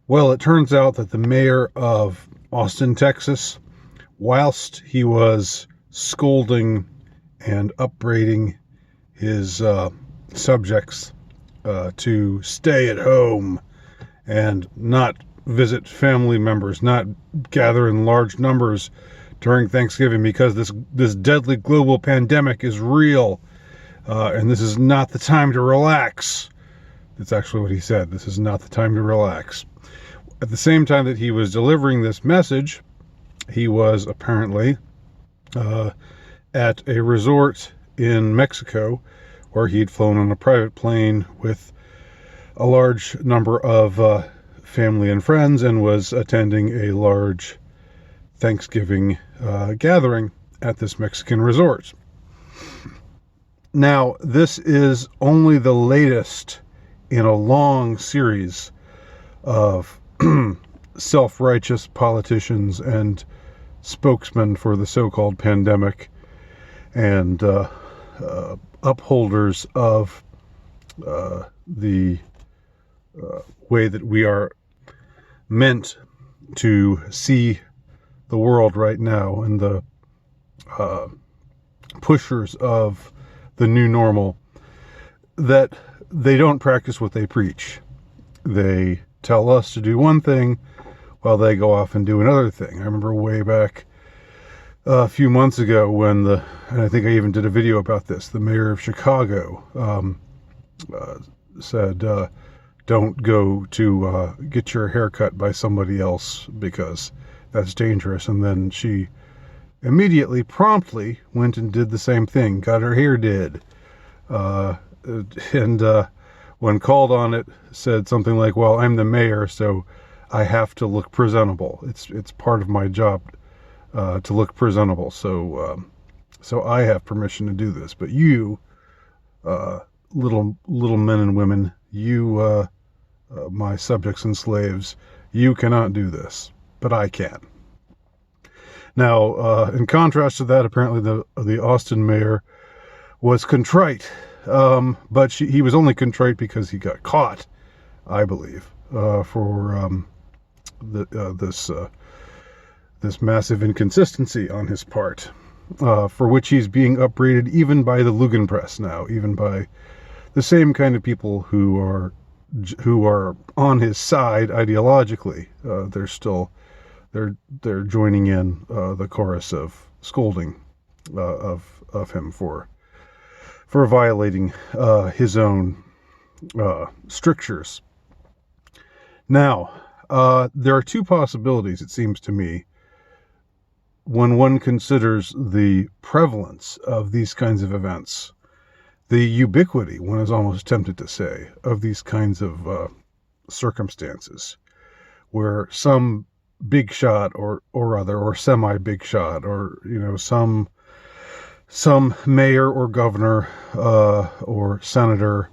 Well, it turns out that the mayor of Austin, Texas, whilst he was scolding and upbraiding his subjects to stay at home and not visit family members, not gather in large numbers during Thanksgiving because this deadly global pandemic is real, and this is not the time to relax. That's actually what he said. This is not the time to relax. At the same time that he was delivering this message, he was apparently at a resort in Mexico where he'd flown on a private plane with a large number of family and friends and was attending a large Thanksgiving gathering at this Mexican resort. Now, this is only the latest in a long series of self-righteous politicians and spokesmen for the so-called pandemic and upholders of the way that we are meant to see the world right now, and the pushers of the new normal, that they don't practice what they preach. They tell us to do one thing while they go off and do another thing. I remember way back a few months ago when and I think I even did a video about this, the mayor of Chicago said, don't go to get your hair cut by somebody else because that's dangerous. And then she immediately, promptly went and did the same thing, got her hair did. And when called on it, said something like, well, I'm the mayor, so I have to look presentable. It's part of my job to look presentable. So I have permission to do this. But you, little men and women, you, my subjects and slaves, you cannot do this, but I can. Now, in contrast to that, apparently the Austin mayor was contrite, but he was only contrite because he got caught, I believe, for this massive inconsistency on his part, for which he's being upbraided even by the Lugenpress now, even by the same kind of people who are on his side ideologically. They're joining in the chorus of scolding of him for violating his own strictures. Now, there are two possibilities, it seems to me, when one considers the prevalence of these kinds of events, the ubiquity, one is almost tempted to say, of these kinds of circumstances, where some big shot or semi big shot, or some mayor or governor or senator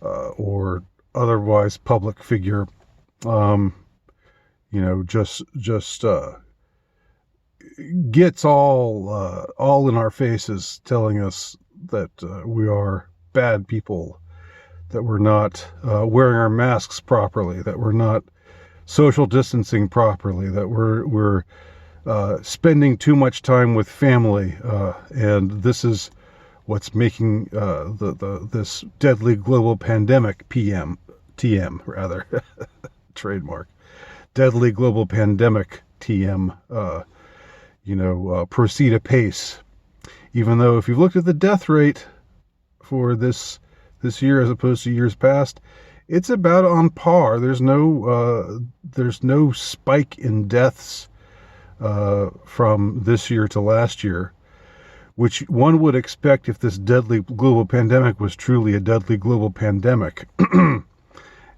or otherwise public figure just gets all in our faces, telling us that we are bad people, that we're not wearing our masks properly, that we're not social distancing properly, that we're spending too much time with family, and this is what's making this deadly global pandemic TM rather trademark deadly global pandemic TM proceed apace. Even though if you've looked at the death rate for this year as opposed to years past, it's about on par. There's no spike in deaths from this year to last year, which one would expect if this deadly global pandemic was truly a deadly global pandemic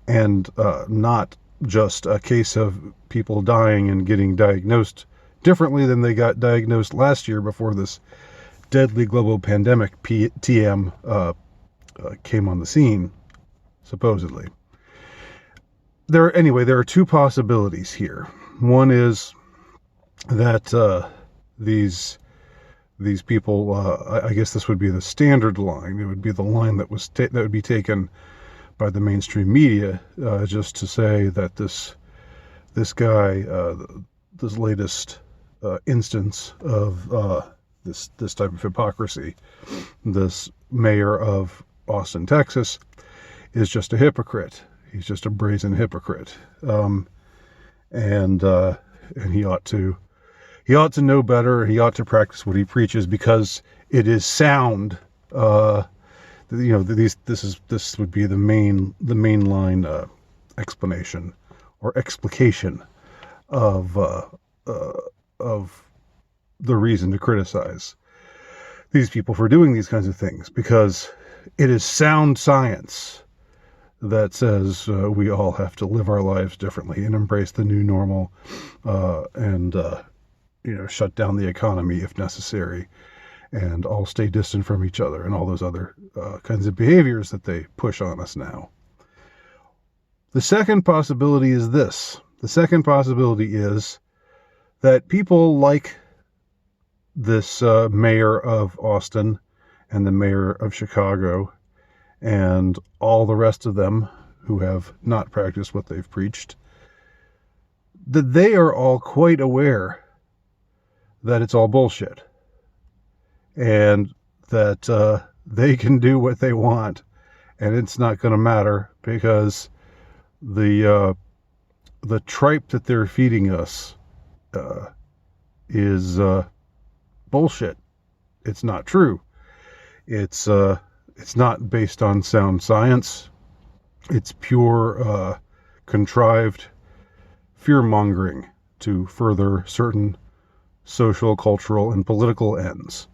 and not just a case of people dying and getting diagnosed differently than they got diagnosed last year before this deadly global pandemic TM came on the scene, supposedly. There are two possibilities here. One is that these people, I guess this would be the standard line. It would be the line that would be taken by the mainstream media, just to say that this this guy, this latest instance of this type of hypocrisy, this mayor of Austin, Texas, is just a hypocrite. He's just a brazen hypocrite, and he ought to know better. He ought to practice what he preaches, because it is sound. This would be the mainline explanation or explication of the reason to criticize these people for doing these kinds of things, because it is sound science that says we all have to live our lives differently and embrace the new normal, and shut down the economy if necessary, and all stay distant from each other, and all those other kinds of behaviors that they push on us now. The second possibility is this. The second possibility is that people like this mayor of Austin and the mayor of Chicago and all the rest of them who have not practiced what they've preached, that they are all quite aware that it's all bullshit, and that they can do what they want, and it's not going to matter, because the tripe that they're feeding us is bullshit. It's not true. It's not based on sound science. It's pure contrived fear-mongering to further certain social, cultural, and political ends.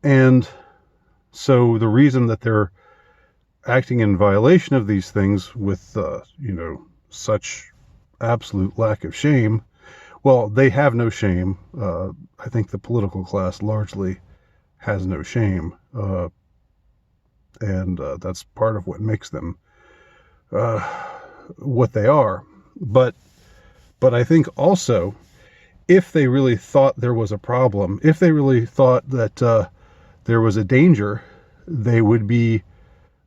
And so the reason that they're acting in violation of these things with, such absolute lack of shame, well, they have no shame. I think the political class largely has no shame. And that's part of what makes them what they are. But I think also, if they really thought there was a problem, if they really thought that there was a danger, they would be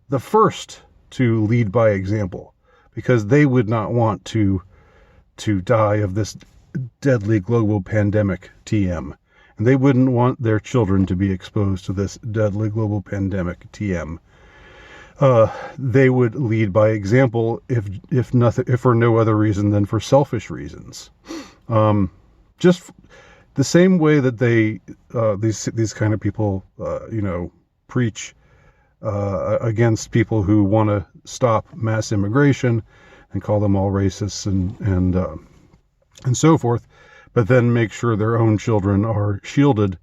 the first to lead by example, because they would not want to die of this deadly global pandemic, TM. And they wouldn't want their children to be exposed to this deadly global pandemic, TM. They would lead by example, if for no other reason than for selfish reasons. Just the same way that they these kind of people preach against people who want to stop mass immigration and call them all racists and so forth, but then make sure their own children are shielded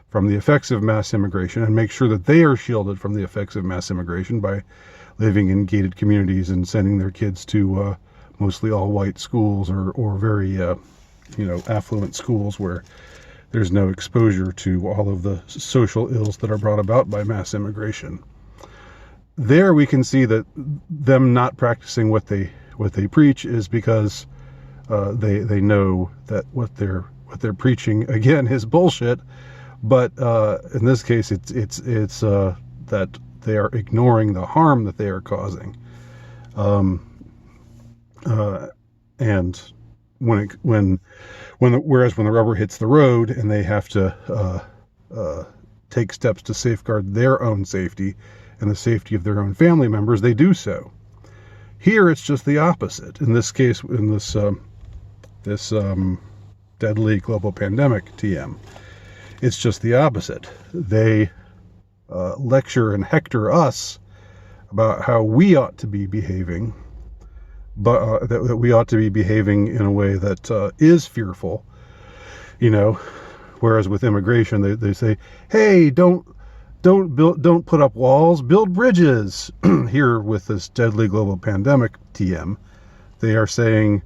from the effects of mass immigration, and make sure that they are shielded from the effects of mass immigration by living in gated communities and sending their kids to mostly all white schools or very affluent schools where there's no exposure to all of the social ills that are brought about by mass immigration. There we can see that them not practicing what they preach is because they know that what they're preaching, again, is bullshit. But in this case, it's that they are ignoring the harm that they are causing. And whereas when the rubber hits the road and they have to take steps to safeguard their own safety and the safety of their own family members, they do so. Here, it's just the opposite. In this case, in this deadly global pandemic, TM, it's just the opposite. They lecture and hector us about how we ought to be behaving, but that we ought to be behaving in a way that is fearful. Whereas with immigration, they say, "Hey, don't put up walls, build bridges." Here with this deadly global pandemic, TM, they are saying,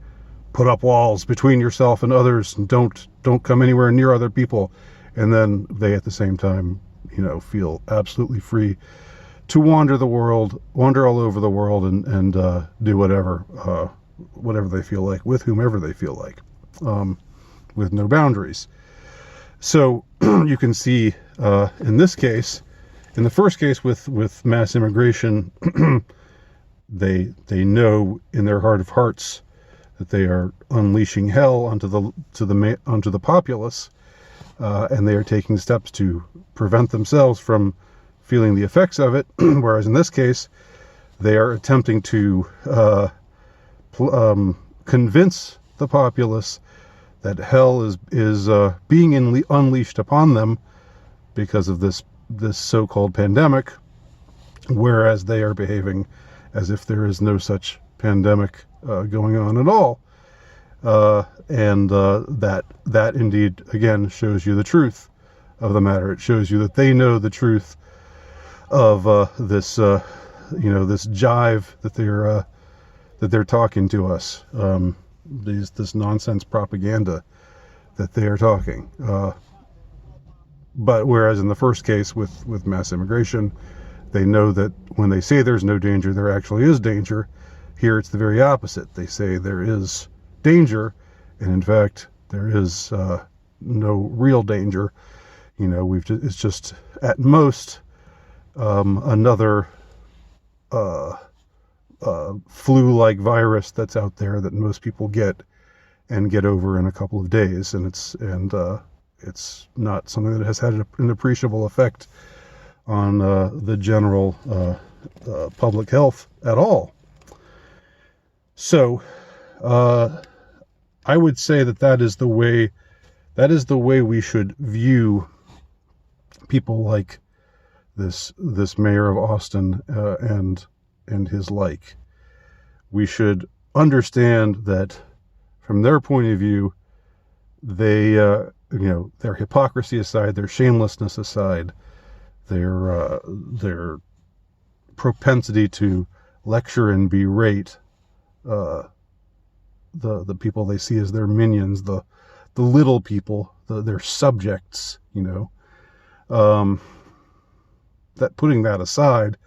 "Put up walls between yourself and others, and don't come anywhere near other people." And then they, at the same time, feel absolutely free to wander all over the world, and do whatever they feel like, with whomever they feel like, with no boundaries. So you can see in this case, in the first case with mass immigration, they know in their heart of hearts that they are unleashing hell onto the populace, and they are taking steps to prevent themselves from feeling the effects of it. Whereas in this case, they are attempting to convince the populace that hell is being unleashed upon them because of this so-called pandemic, whereas they are behaving as if there is no such pandemic going on at all. And that indeed, again, shows you the truth of the matter. It shows you that they know the truth of this jive that they're talking to us. This nonsense propaganda that they are talking. But whereas in the first case with mass immigration, they know that when they say there's no danger, there actually is danger. Here it's the very opposite. They say there is danger, and in fact there is no real danger. It's just at most another flu-like virus that's out there that most people get over in a couple of days, and it's not something that has had an appreciable effect on the general public health at all. So I would say that is the way we should view people like this mayor of Austin and his like. We should understand that from their point of view, they their hypocrisy aside, their shamelessness aside, their propensity to lecture and berate the people they see as their minions, the little people, their subjects, that putting that aside,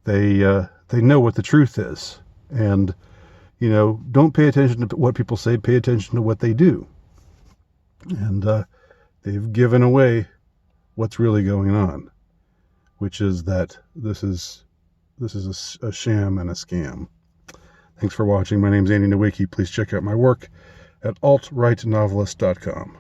they know what the truth is, and don't pay attention to what people say, pay attention to what they do. And they've given away what's really going on, which is that this is a sham and a scam. Thanks for watching. My name's Andy Nowicki. Please check out my work at altrightnovelist.com.